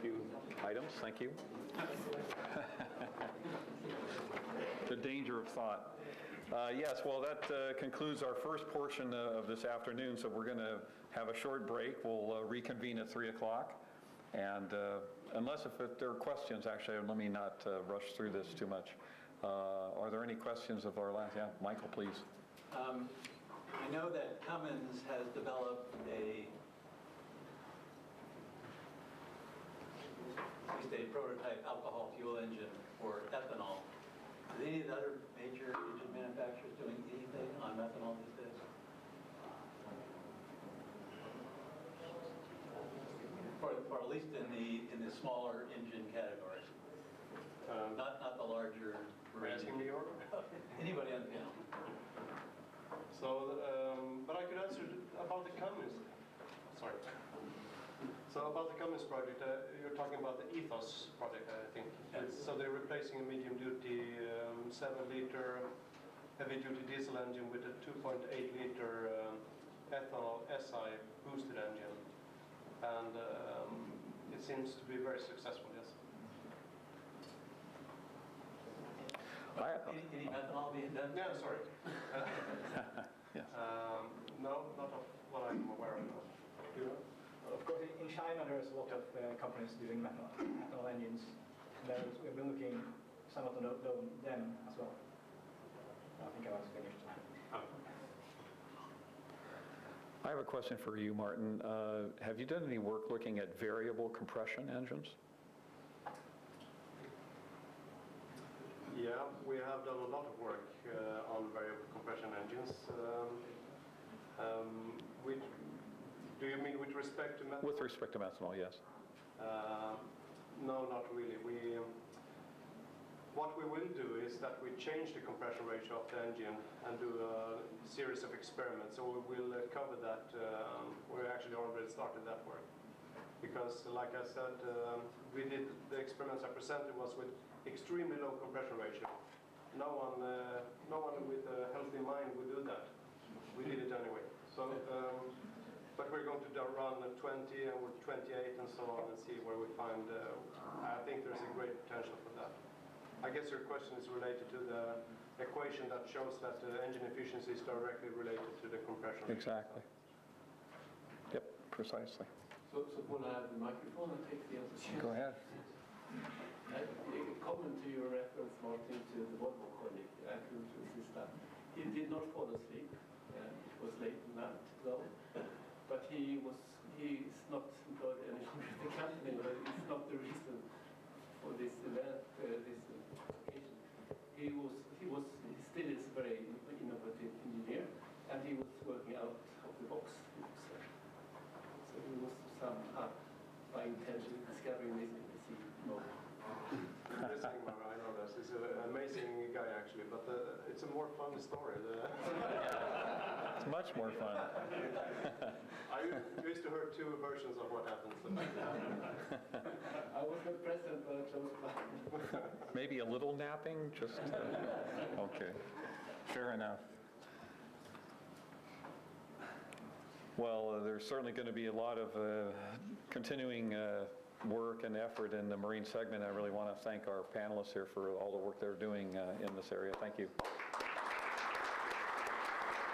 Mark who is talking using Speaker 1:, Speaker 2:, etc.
Speaker 1: few items. Thank you. The danger of thought. Yes, well, that concludes our first portion of this afternoon, so we're going to have a short break. We'll reconvene at 3 o'clock. And unless if there are questions, actually, let me not rush through this too much. Are there any questions of our last? Yeah, Michael, please.
Speaker 2: I know that Cummins has developed at least a prototype alcohol fuel engine for ethanol. Is any of the other major engine manufacturers doing anything on methanol these days? Or at least in the smaller engine categories, not the larger.
Speaker 3: Asking me or
Speaker 2: anybody on the panel.
Speaker 3: So, but I could answer about the Cummins. Sorry. So about the Cummins project, you're talking about the Ethos project, I think.
Speaker 2: Yes.
Speaker 3: So they're replacing a medium-duty 7-liter heavy-duty diesel engine with a 2.8-liter ethanol SI boosted engine, and it seems to be very successful. Yes.
Speaker 2: Any methanol being done?
Speaker 3: Yeah, sorry.
Speaker 1: Yes.
Speaker 3: No, not of what I'm aware of. No. You know?
Speaker 4: Of course, in China there's a lot of companies doing methanol engines. We've been looking somewhat on them as well. I think I was finished.
Speaker 1: I have a question for you, Martin. Have you done any work looking at variable compression engines?
Speaker 3: Yeah, we have done a lot of work on variable compression engines. Do you mean with respect to methanol?
Speaker 1: With respect to methanol, yes.
Speaker 3: No, not really. What we will do is that we change the compression ratio of the engine and do a series of experiments. So we will cover that. We actually already started that work. Because, like I said, the experiments I presented was with extremely low compression ratio. No one with a healthy mind would do that. We did it anyway. So, but we're going to run 20 and with 28 and so on and see where we find. I think there's a great potential for that. I guess your question is related to the equation that shows that the engine efficiency is directly related to the compression ratio.
Speaker 1: Exactly. Yep, precisely.
Speaker 5: So when I have the microphone, I take the opportunity.
Speaker 1: Go ahead.
Speaker 5: A comment to your reference, Martin, to the Volvo colleague. I couldn't resist that. He did not fall asleep. It was late at night, though. But he's not employed any longer at the company. But it's not the reason for this event, this occasion. He still is a very innovative engineer, and he was working out of the box. So he was somehow, by intention, discovering this in the sea mode.
Speaker 3: I know this. He's an amazing guy, actually, but it's a more fun story.
Speaker 1: It's much more fun.
Speaker 3: I used to hear two versions of what happened. So.
Speaker 5: I was not present, but close by.
Speaker 1: Maybe a little napping, just, okay, fair enough. Well, there's certainly going to be a lot of continuing work and effort in the marine segment. I really want to thank our panelists here for all the work they're doing in this area. Thank you.